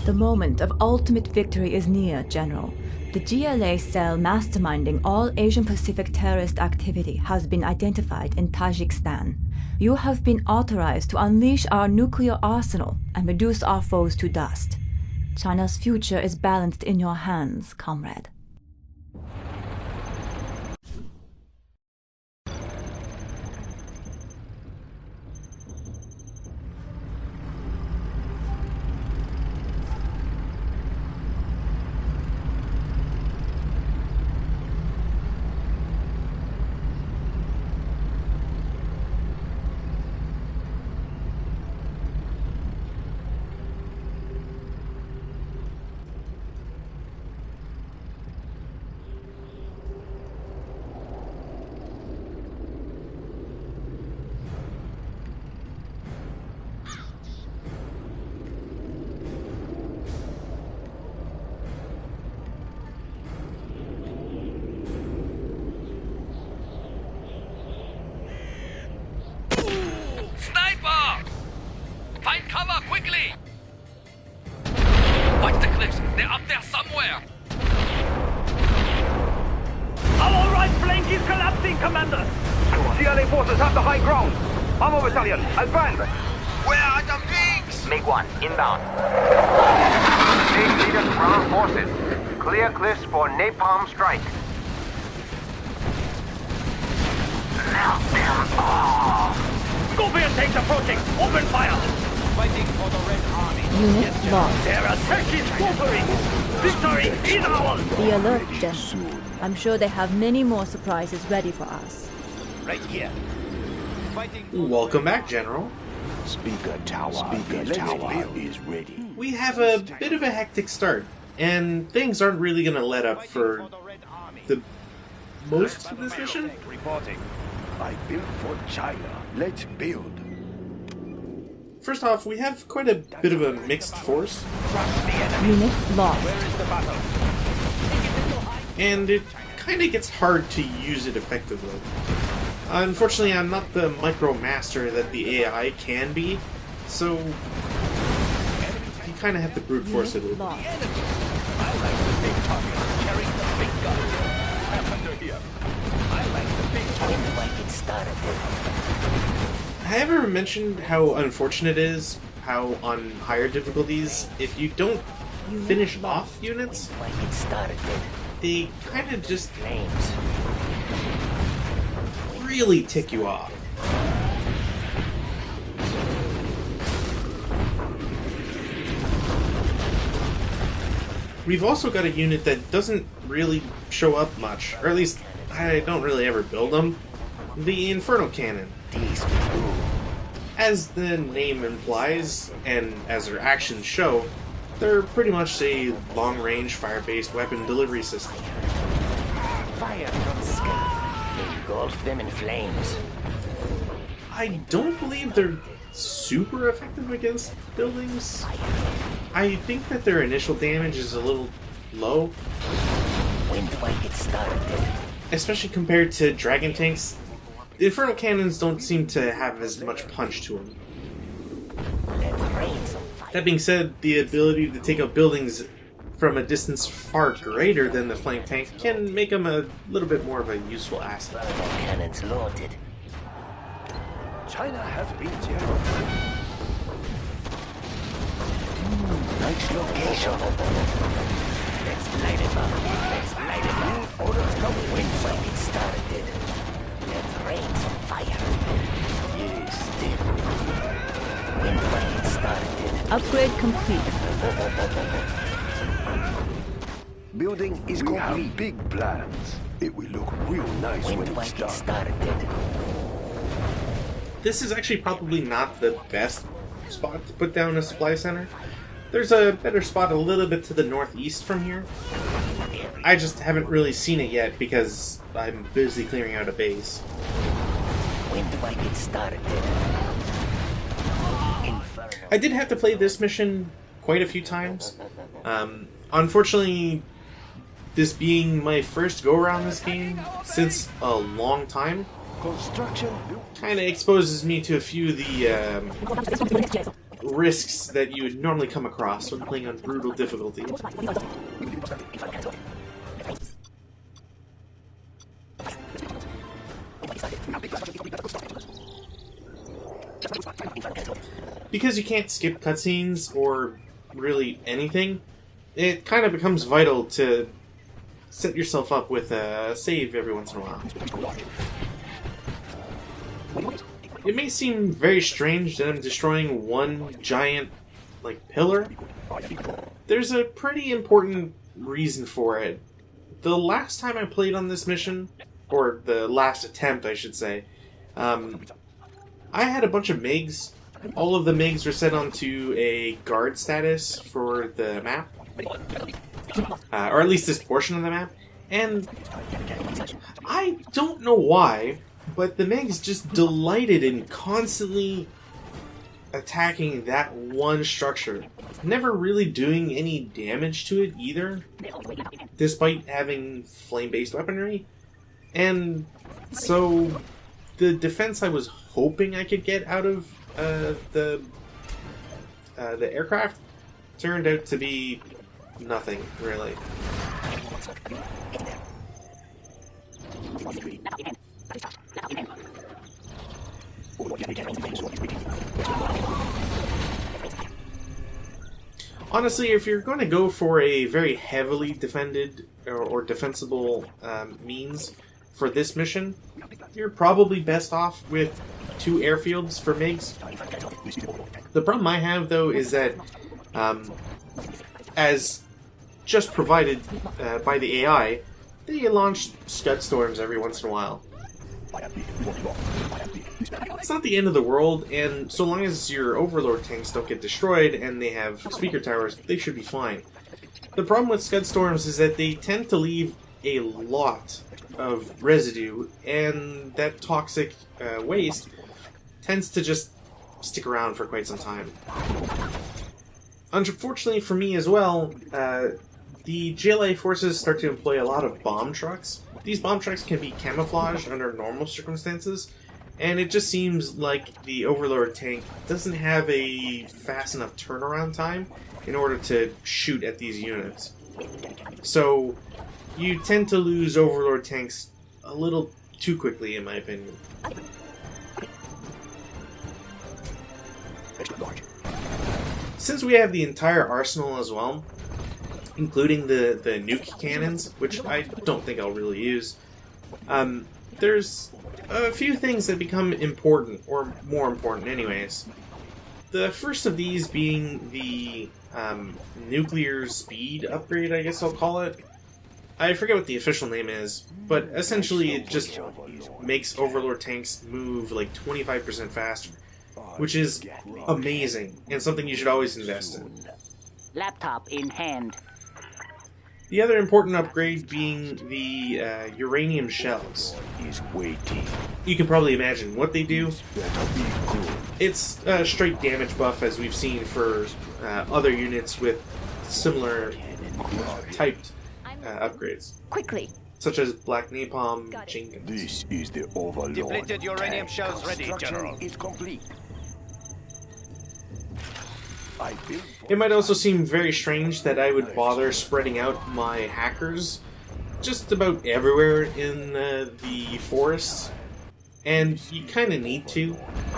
The moment of ultimate victory is near, General. The GLA cell masterminding all Asian-Pacific terrorist activity has been identified in Tajikistan. You have been authorized to unleash our nuclear arsenal and reduce our foes to dust. China's future is balanced in your hands, comrade. Find cover, quickly! Watch the cliffs. They're up there somewhere. Our right flank is collapsing, Commander. CLA forces have the high ground. Armor battalion, advance. Where are the pigs? MiG-1, inbound. Stage leaders, ground forces. Clear cliffs for napalm strike. Melt them all. Scorpion tanks approaching. Open fire. Fighting for the Red Army. Unit lost. Their attack is faltering. Victory is ours. Be alert, General. I'm sure they have many more surprises ready for us. Right here. Fighting for Welcome back, General. Speaker tower is ready. We have a bit of a hectic start, and things aren't really going to let up for the most of this mission. Reporting. I built for China. Let's build. First off, we have quite a bit of a mixed force, Unit lost. Where is the battle? and it kind of gets hard to use it effectively. Unfortunately, I'm not the micro-master that the AI can be, so you kind of have to brute force it a Unit little. lost. I like the big target carrying the big gun. I'm under here. I like the big target. Like it started. Have I ever mentioned how unfortunate it is how on higher difficulties, if you don't finish off units, Like it started. they kind of just Flames. really tick you off. We've also got a unit that doesn't really show up much, or at least I don't really ever build them. The Inferno Cannon. As the name implies, and as their actions show, they're pretty much a long-range fire-based weapon delivery system. Fire from the sky. Engulf them in flames. I don't believe they're super effective against buildings. I think that their initial damage is a little low, Wind like it started. especially compared to dragon tanks. The Inferno Cannons don't seem to have as much punch to them. Let's rain some fire. That being said, the ability to take out buildings from a distance far greater than the flank tank can make them a little bit more of a useful asset. Thermal cannons loaded. China has been zero. Nice location. Let's light it up. Let's light it up. Orders come Wind like it started. Let's rain some fire. Yes, Wind like it started. Upgrade complete. building is complete. We have big plans. It will look real nice when Wind it's like it done. started. This is actually probably not the best spot to put down a supply center. There's a better spot a little bit to the northeast from here. I just haven't really seen it yet because I'm busy clearing out a base. Wind like it started. Inferno. I did have to play this mission quite a few times. Unfortunately, this being my first go-around this game since a long time, Construction. kind of exposes me to a few of the risks that you would normally come across when playing on brutal difficulty. Because you can't skip cutscenes or really anything, it kind of becomes vital to set yourself up with a save every once in a while. It may seem very strange that I'm destroying one giant, pillar. There's a pretty important reason for it. The last time I played on this mission, or the last attempt, I should say, I had a bunch of MiGs. All of the MiGs were set onto a guard status for the map. Or at least this portion of the map. And I don't know why, but the MiGs just delighted in constantly attacking that one structure. Never really doing any damage to it either, despite having flame-based weaponry. And so the defense I was hoping I could get out of the aircraft turned out to be nothing, really. Honestly, if you're going to go for a very heavily defended or defensible means for this mission, you're probably best off with 2 airfields for MiGs. The problem I have, though, is that as just provided by the AI, they launch Scud Storms every once in a while. It's not the end of the world, and so long as your Overlord tanks don't get destroyed and they have speaker towers, they should be fine. The problem with Scud Storms is that they tend to leave a lot of residue, and that toxic waste tends to just stick around for quite some time. Unfortunately for me as well, the GLA forces start to employ a lot of bomb trucks. These bomb trucks can be camouflaged under normal circumstances, and it just seems like the Overlord tank doesn't have a fast enough turnaround time in order to shoot at these units. So you tend to lose Overlord tanks a little too quickly, in my opinion. Since we have the entire arsenal as well, including the nuke cannons, which I don't think I'll really use, there's a few things that become important, or more important anyways. The first of these being the nuclear speed upgrade, I guess I'll call it. I forget what the official name is, but essentially it just makes Overlord tanks move like 25% faster, which is amazing, and something you should always invest in. Laptop in hand. The other important upgrade being the uranium shells. Is waiting. You can probably imagine what they do. It's a straight damage buff, as we've seen for other units with similar typed upgrades. Quickly. Such as Black Napalm, Jenkins. This is the Overlord. Depleted uranium shells ready, General. Is complete. It might also seem very strange that I would bother spreading out my hackers just about everywhere in the forests, and you kind of need to.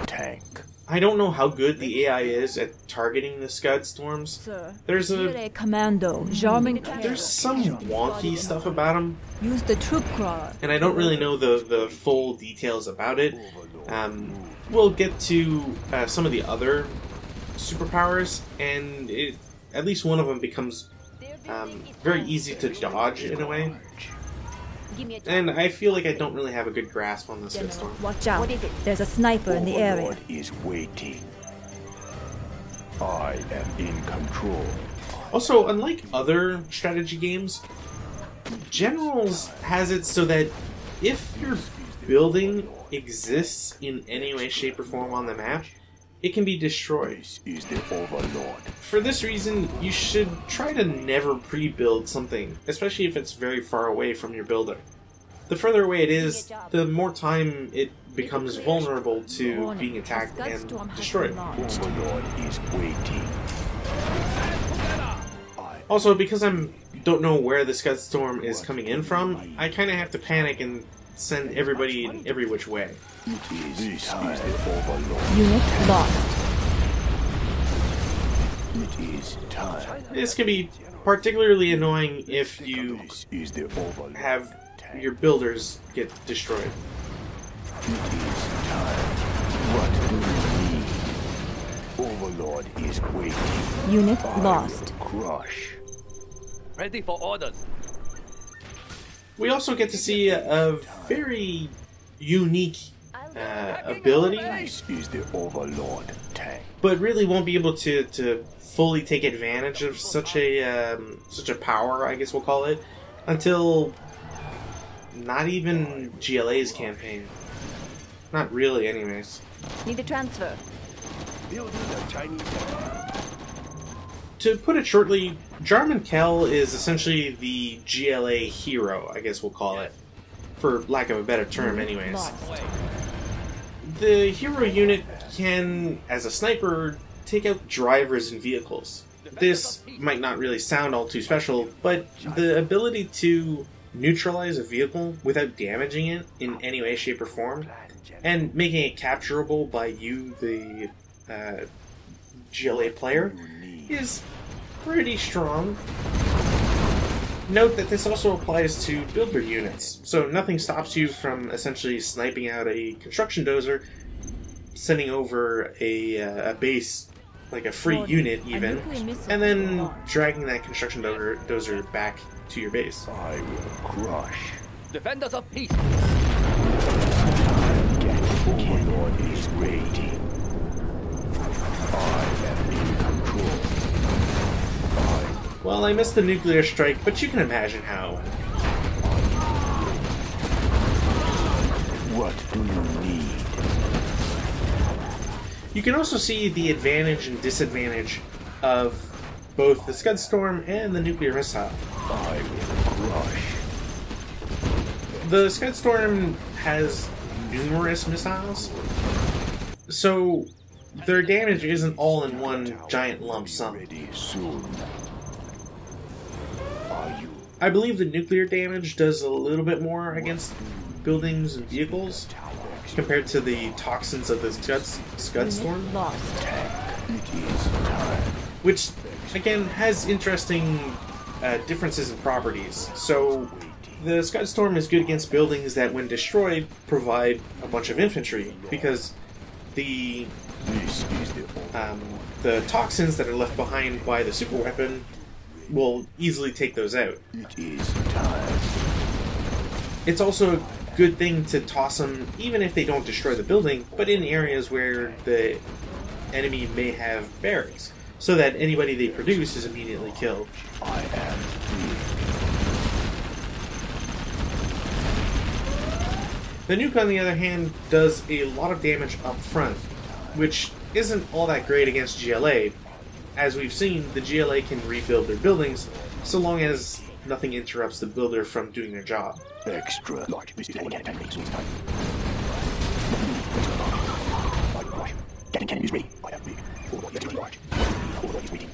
Tank. I don't know how good the AI is at targeting the Scud Storms. Sir, There's GLA Commando, Jarman There's some wonky stuff about them, use the troop crawler. and I don't really know the full details about it. We'll get to some of the other superpowers, and at least one of them becomes very easy to dodge in a way. And I feel like I don't really have a good grasp on this General, storm. watch out. There's a sniper in the area. Overlord is waiting. I am in control. Also, unlike other strategy games, Generals has it so that if your building exists in any way, shape, or form on the map, it can be destroyed. This is the Overlord. For this reason, you should try to never pre-build something, especially if it's very far away from your builder. The further away it is, the more time it becomes vulnerable to being attacked and destroyed. Overlord is waiting. Also, because don't know where the Scud Storm is coming in from, I kind of have to panic and send everybody in every which way. This is the Overlord. Unit lost. It is time. This can be particularly annoying if you This is the Overlord. have your builders get destroyed. It is time. What do you need? Overlord is waiting. Unit I lost. will crush. Ready for orders. We also get to see a very unique ability, This is the Overlord tank. but really won't be able to fully take advantage of such a power, I guess we'll call it, until not even GLA's campaign. Not really, anyways. Need a transfer. Building a tiny tank. To put it shortly, Jarman Kell is essentially the GLA hero, I guess we'll call it, for lack of a better term, anyways. Lost. The hero unit can, as a sniper, take out drivers and vehicles. This might not really sound all too special, but the ability to neutralize a vehicle without damaging it in any way, shape, or form, and making it capturable by you, the GLA player, is pretty strong. Note that this also applies to builder units, so nothing stops you from essentially sniping out a construction dozer, sending over a base, like a free unit even, and then dragging that construction dozer back to your base. I will crush. Defenders of peace. Overlord is waiting. I am in control. Well, I missed the nuclear strike, but you can imagine how. What do you need? You can also see the advantage and disadvantage of both the Scud Storm and the nuclear missile. I will crush. The Scud Storm has numerous missiles, so their damage isn't all in one giant lump sum. Ready soon. Are you? I believe the nuclear damage does a little bit more against buildings and vehicles compared to the toxins of the Scud Storm, Lost. It is time. which again has interesting differences in properties. So the Scud Storm is good against buildings that, when destroyed, provide a bunch of infantry, because the This is the toxins that are left behind by the superweapon will easily take those out. It is time. It's also a good thing to toss them, even if they don't destroy the building, but in areas where the enemy may have barracks, so that anybody they produce is immediately killed. I am free. The nuke, on the other hand, does a lot of damage up front, which isn't all that great against GLA. As we've seen, the GLA can rebuild their buildings, so long as nothing interrupts the builder from doing their job. Extra large. This is Cannon is ready. I have big. Overlord is large. Overlord is waiting.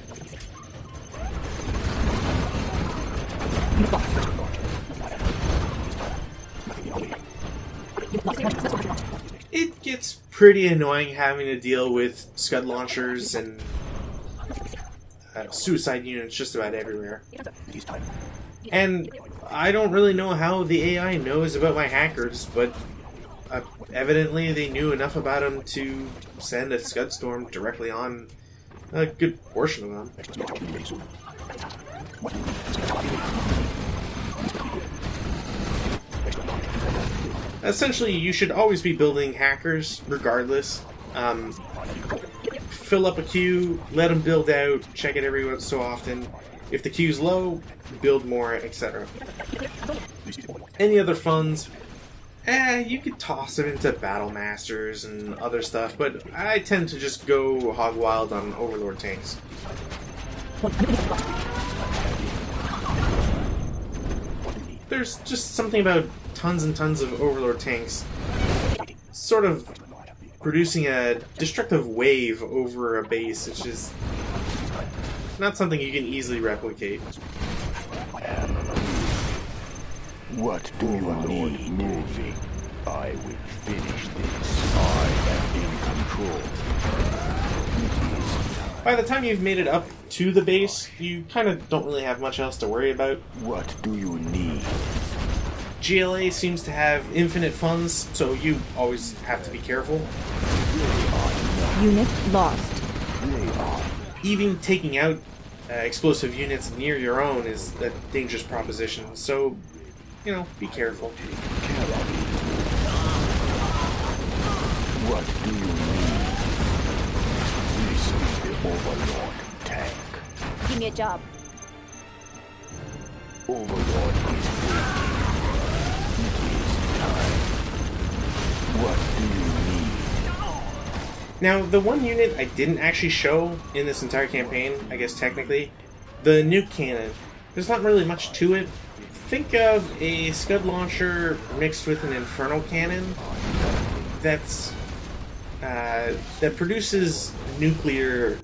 It gets pretty annoying having to deal with Scud launchers and suicide units just about everywhere. It is time. And I don't really know how the AI knows about my hackers, but evidently they knew enough about them to send a Scud Storm directly on a good portion of them. Essentially, you should always be building hackers, regardless. Fill up a queue, let them build out, check it every so often. If the queue's low, build more, etc. Any other funds? You could toss them into Battle Masters and other stuff, but I tend to just go hog wild on Overlord tanks. There's just something about tons and tons of Overlord tanks sort of producing a destructive wave over a base, which is not something you can easily replicate. What do you need? Moving. I will finish this. I am in control. By the time you've made it up to the base, you kind of don't really have much else to worry about. What do you need? GLA seems to have infinite funds, so you always have to be careful. Unit lost. Even taking out explosive units near your own is a dangerous proposition, so, you know, be careful. What do you need? This is the Overlord tank. Give me a job. Overlord is waiting. It is time. What do you need? Now, the one unit I didn't actually show in this entire campaign, I guess technically, the nuke cannon. There's not really much to it. Think of a Scud launcher mixed with an Inferno cannon that produces nuclear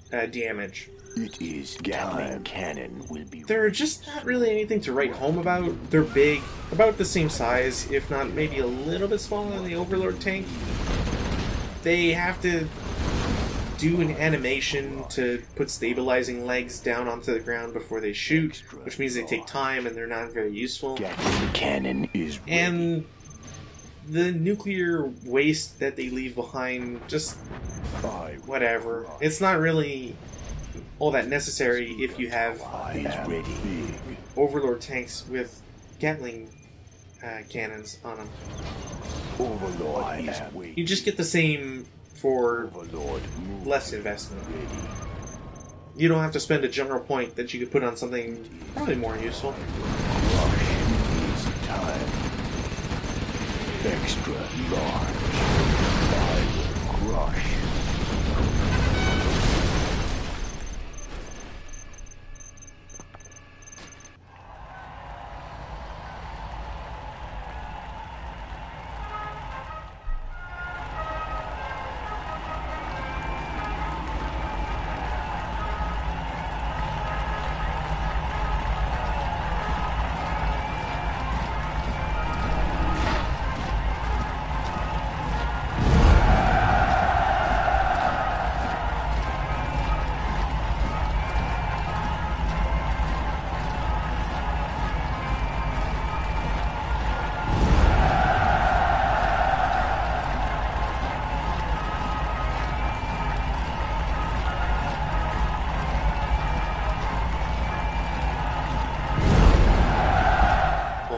damage. It is Gatling cannon will be. They're just not really anything to write home about. They're big, about the same size, if not maybe a little bit smaller than the Overlord tank. They have to do an animation to put stabilizing legs down onto the ground before they shoot, which means they take time and they're not very useful. Gatling cannon is ready. And the nuclear waste that they leave behind, just whatever. It's not really all that necessary if you have Overlord tanks with Gatling cannons on them. Overlord is waiting. You just get the same for Overlord less investment. You don't have to spend a general point that you could put on something probably more useful. Rush is time. Extra large. I will crush.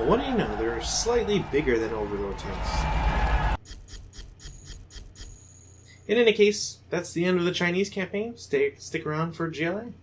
What do you know? They're slightly bigger than Overlord tanks. In any case, that's the end of the Chinese campaign. Stick around for GLA.